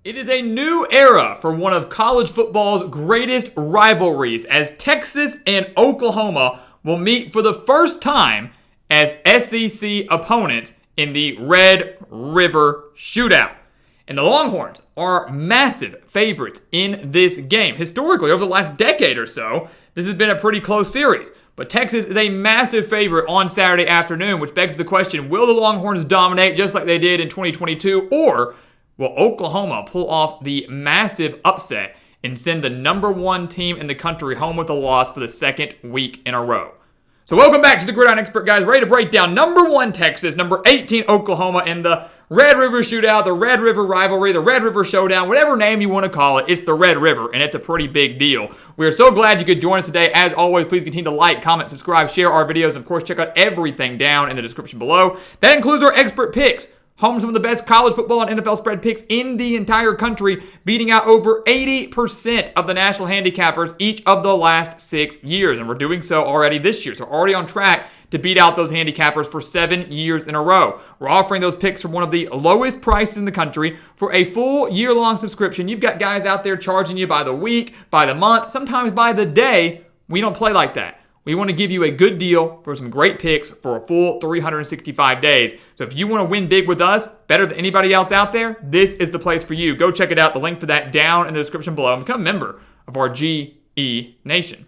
It is a new era for one of college football's greatest rivalries as Texas and Oklahoma will meet for the first time as SEC opponents in the Red River Shootout. And the Longhorns are massive favorites in this game. Historically, over the last decade or so, this has been a pretty close series. But Texas is a massive favorite on Saturday afternoon, which begs the question, will the Longhorns dominate just like they did in 2022, or will Oklahoma pull off the massive upset and send the number one team in the country home with a loss for the second week in a row? So welcome back to the Gridiron Expert, guys. Ready to break down number 1 Texas, number 18 Oklahoma in the Red River Shootout, the Red River Rivalry, the Red River Showdown, whatever name you want to call it. It's the Red River, and it's a pretty big deal. We are so glad you could join us today. As always, please continue to like, comment, subscribe, share our videos, and of course, check out everything down in the description below. That includes our expert picks. Home to some of the best college football and NFL spread picks in the entire country, beating out over 80% of the national handicappers each of the last 6 years. And we're doing so already this year. So already on track to beat out those handicappers for 7 years in a row. We're offering those picks for one of the lowest prices in the country for a full year-long subscription. You've got guys out there charging you by the week, by the month, sometimes by the day. We don't play like that. We want to give you a good deal for some great picks for a full 365 days. So if you want to win big with us, better than anybody else out there, this is the place for you. Go check it out. The link for that down in the description below and become a member of our GE Nation.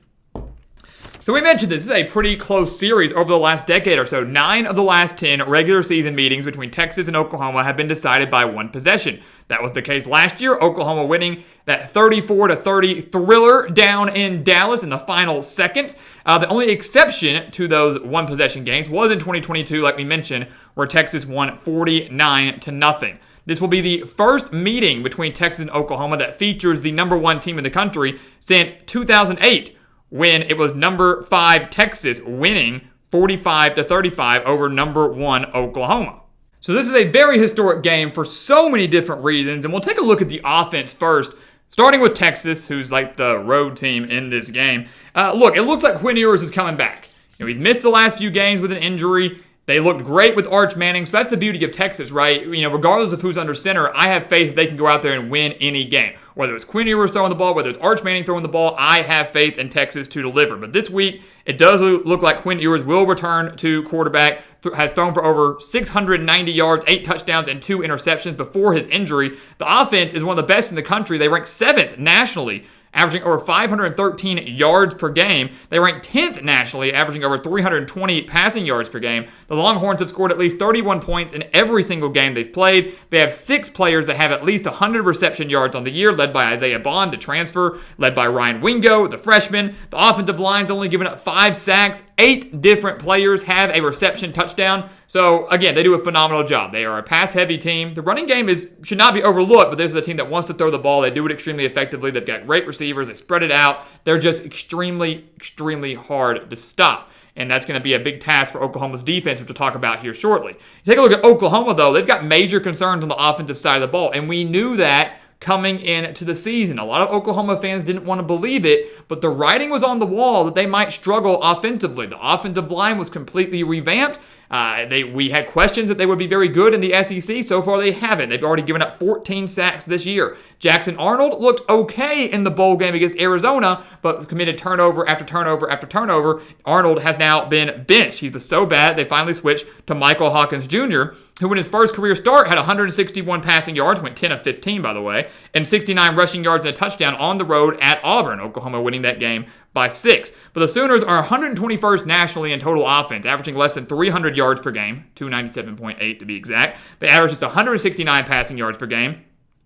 So we mentioned this is a pretty close series over the last decade or so. 9 of the last 10 regular season meetings between Texas and Oklahoma have been decided by one possession. That was the case last year, Oklahoma winning that 34-30 thriller down in Dallas in the final seconds. The only exception to those one possession games was in 2022, like we mentioned, where Texas won 49-0. This will be the first meeting between Texas and Oklahoma that features the number 1 team in the country since 2008. When it was number 5 Texas winning 45-35 over number 1 Oklahoma. So this is a very historic game for so many different reasons, and we'll take a look at the offense first, starting with Texas, who's like the road team in this game. Look, it looks like Quinn Ewers is coming back. He's missed the last few games with an injury. They looked great with Arch Manning, so that's the beauty of Texas, right? Regardless of who's under center, I have faith they can go out there and win any game. Whether it's Quinn Ewers throwing the ball, whether it's Arch Manning throwing the ball, I have faith in Texas to deliver. But this week, it does look like Quinn Ewers will return to quarterback, has thrown for over 690 yards, 8 touchdowns, and 2 interceptions before his injury. The offense is one of the best in the country. They rank 7th nationally, averaging over 513 yards per game. They rank 10th nationally, averaging over 320 passing yards per game. The Longhorns have scored at least 31 points in every single game they've played. They have 6 players that have at least 100 reception yards on the year, led by Isaiah Bond, the transfer, led by Ryan Wingo, the freshman. The offensive line's only given up 5 sacks. 8 different players have a reception touchdown. So, again, they do a phenomenal job. They are a pass-heavy team. The running game should not be overlooked, but this is a team that wants to throw the ball. They do it extremely effectively. They've got great receivers. They spread it out. They're just extremely, extremely hard to stop. And that's going to be a big task for Oklahoma's defense, which we'll talk about here shortly. Take a look at Oklahoma, though. They've got major concerns on the offensive side of the ball, and we knew that coming into the season. A lot of Oklahoma fans didn't want to believe it, but the writing was on the wall that they might struggle offensively. The offensive line was completely revamped. We had questions that they would be very good in the SEC. So far, they haven't. They've already given up 14 sacks this year. Jackson Arnold looked okay in the bowl game against Arizona, but committed turnover after turnover after turnover. Arnold has now been benched. He was so bad, they finally switched to Michael Hawkins Jr., who in his first career start had 161 passing yards, went 10 of 15, by the way, and 69 rushing yards and a touchdown on the road at Auburn. Oklahoma winning that game by 6. But the Sooners are 121st nationally in total offense, averaging less than 300 yards per game, 297.8 to be exact. They average just 169 passing yards per game.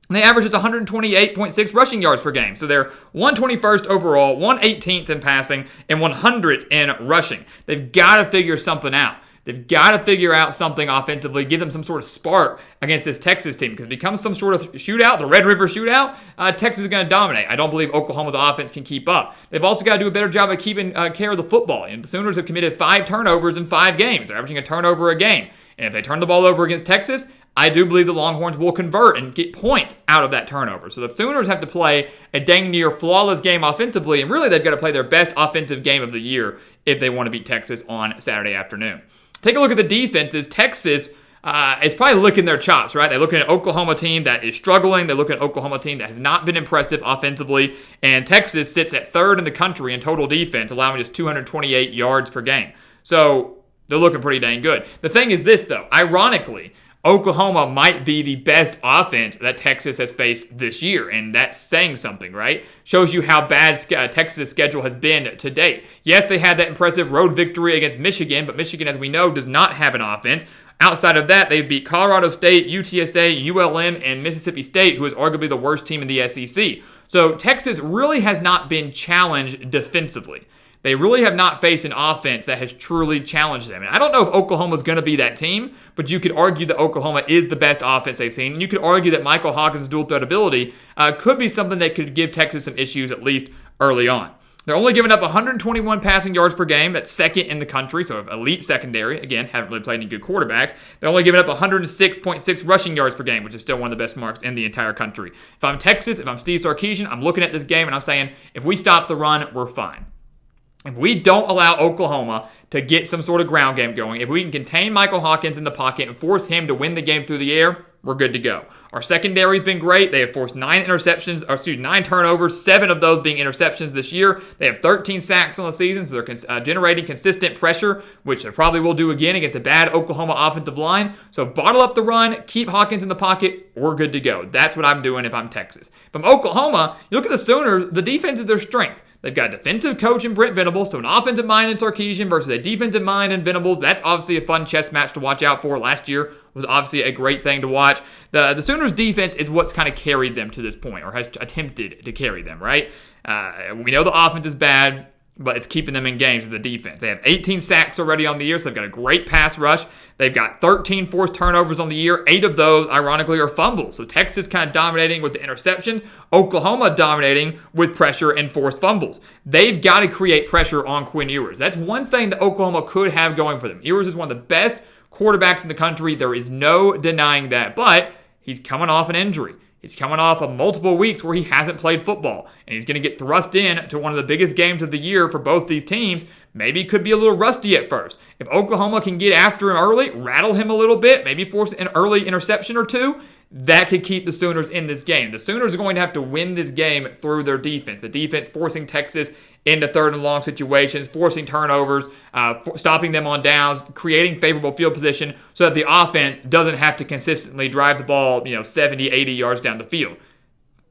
And they average just 128.6 rushing yards per game. So they're 121st overall, 118th in passing, and 100th in rushing. They've got to figure something out. They've got to figure out something offensively, give them some sort of spark against this Texas team. Because if it becomes some sort of shootout, the Red River Shootout, Texas is going to dominate. I don't believe Oklahoma's offense can keep up. They've also got to do a better job of keeping care of the football. And the Sooners have committed 5 turnovers in 5 games. They're averaging a turnover a game. And if they turn the ball over against Texas, I do believe the Longhorns will convert and get points out of that turnover. So the Sooners have to play a dang near flawless game offensively, and really they've got to play their best offensive game of the year if they want to beat Texas on Saturday afternoon. Take a look at the defenses. Texas it's probably licking their chops, right? They're looking at an Oklahoma team that is struggling. They're looking at an Oklahoma team that has not been impressive offensively. And Texas sits at third in the country in total defense, allowing just 228 yards per game. So they're looking pretty dang good. The thing is this, though. Ironically, Oklahoma might be the best offense that Texas has faced this year, and that's saying something, right? Shows you how bad Texas' schedule has been to date. Yes, they had that impressive road victory against Michigan, but Michigan, as we know, does not have an offense. Outside of that, they've beat Colorado State, UTSA, ULM, and Mississippi State, who is arguably the worst team in the SEC. So Texas really has not been challenged defensively. They really have not faced an offense that has truly challenged them. And I don't know if Oklahoma's going to be that team, but you could argue that Oklahoma is the best offense they've seen. And you could argue that Michael Hawkins' dual threat ability could be something that could give Texas some issues, at least early on. They're only giving up 121 passing yards per game. That's second in the country, so elite secondary. Again, haven't really played any good quarterbacks. They're only giving up 106.6 rushing yards per game, which is still one of the best marks in the entire country. If I'm Texas, if I'm Steve Sarkisian, I'm looking at this game and I'm saying, if we stop the run, we're fine. If we don't allow Oklahoma to get some sort of ground game going, if we can contain Michael Hawkins in the pocket and force him to win the game through the air, we're good to go. Our secondary's been great. They have forced 9 turnovers, 7 of those being interceptions this year. They have 13 sacks on the season, so they're generating consistent pressure, which they probably will do again against a bad Oklahoma offensive line. So bottle up the run, keep Hawkins in the pocket, we're good to go. That's what I'm doing if I'm Texas. If I'm Oklahoma, you look at the Sooners, the defense is their strength. They've got a defensive coach in Brent Venables, so an offensive mind in Sarkisian versus a defensive mind in Venables. That's obviously a fun chess match to watch out for. Last year was obviously a great thing to watch. The Sooners' defense is what's kind of carried them to this point, or has attempted to carry them, right? We know the offense is bad, but it's keeping them in games, the defense. They have 18 sacks already on the year, so they've got a great pass rush. They've got 13 forced turnovers on the year. 8 of those, ironically, are fumbles. So Texas kind of dominating with the interceptions. Oklahoma dominating with pressure and forced fumbles. They've got to create pressure on Quinn Ewers. That's one thing that Oklahoma could have going for them. Ewers is one of the best quarterbacks in the country. There is no denying that. But he's coming off an injury. He's coming off of multiple weeks where he hasn't played football, and he's going to get thrust in to one of the biggest games of the year for both these teams. Maybe he could be a little rusty at first. If Oklahoma can get after him early, rattle him a little bit, maybe force an early interception or two, that could keep the Sooners in this game. The Sooners are going to have to win this game through their defense. The defense forcing Texas into third and long situations, forcing turnovers, stopping them on downs, creating favorable field position so that the offense doesn't have to consistently drive the ball, 70, 80 yards down the field.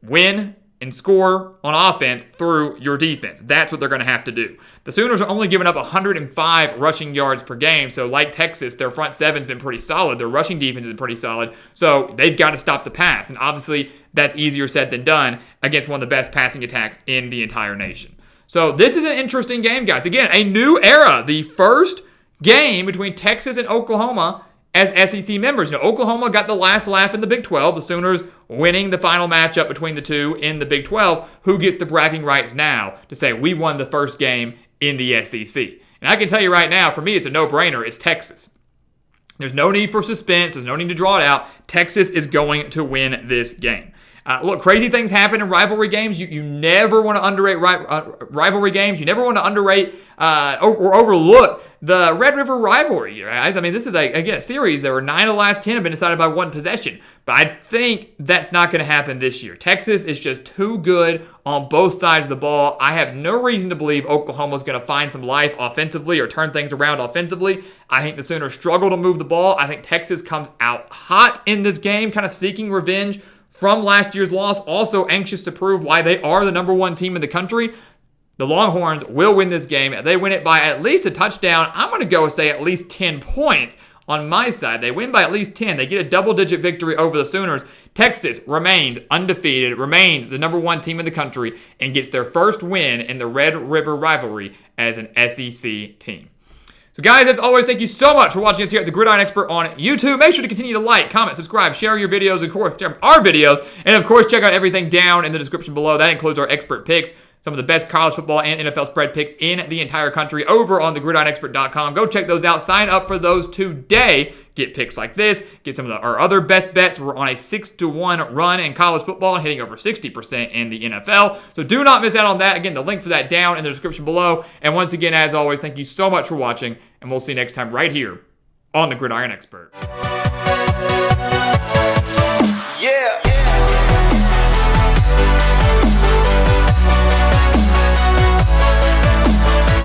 Win and score on offense through your defense. That's what they're going to have to do. The Sooners are only giving up 105 rushing yards per game, so like Texas, their front seven's been pretty solid. Their rushing defense is pretty solid, so they've got to stop the pass, and obviously that's easier said than done against one of the best passing attacks in the entire nation. So this is an interesting game, guys. Again, a new era. The first game between Texas and Oklahoma as SEC members. Oklahoma got the last laugh in the Big 12. The Sooners winning the final matchup between the two in the Big 12. Who gets the bragging rights now to say we won the first game in the SEC? And I can tell you right now, for me, it's a no-brainer. It's Texas. There's no need for suspense. There's no need to draw it out. Texas is going to win this game. Look, crazy things happen in rivalry games. You never want to underrate rivalry games. You never want to underrate or overlook the Red River rivalry, guys. I mean, this is, a series. There were 9 of the last 10 have been decided by one possession. But I think that's not going to happen this year. Texas is just too good on both sides of the ball. I have no reason to believe Oklahoma's going to find some life offensively or turn things around offensively. I think the Sooners struggle to move the ball. I think Texas comes out hot in this game, kind of seeking revenge from last year's loss, also anxious to prove why they are the number 1 team in the country. The Longhorns will win this game. They win it by at least a touchdown. I'm going to go say at least 10 points on my side. They win by at least 10. They get a double-digit victory over the Sooners. Texas remains undefeated, remains the number 1 team in the country, and gets their first win in the Red River rivalry as an SEC team. So guys, as always, thank you so much for watching us here at the Gridiron Expert on YouTube. Make sure to continue to like, comment, subscribe, share your videos, of course, share our videos, and of course, check out everything down in the description below. That includes our expert picks, some of the best college football and NFL spread picks in the entire country over on thegridironexpert.com. Go check those out. Sign up for those today. Get picks like this. Get some of our other best bets. We're on a 6-1 run in college football and hitting over 60% in the NFL. So do not miss out on that. Again, the link for that down in the description below. And once again, as always, thank you so much for watching, and we'll see you next time right here on the Gridiron Expert.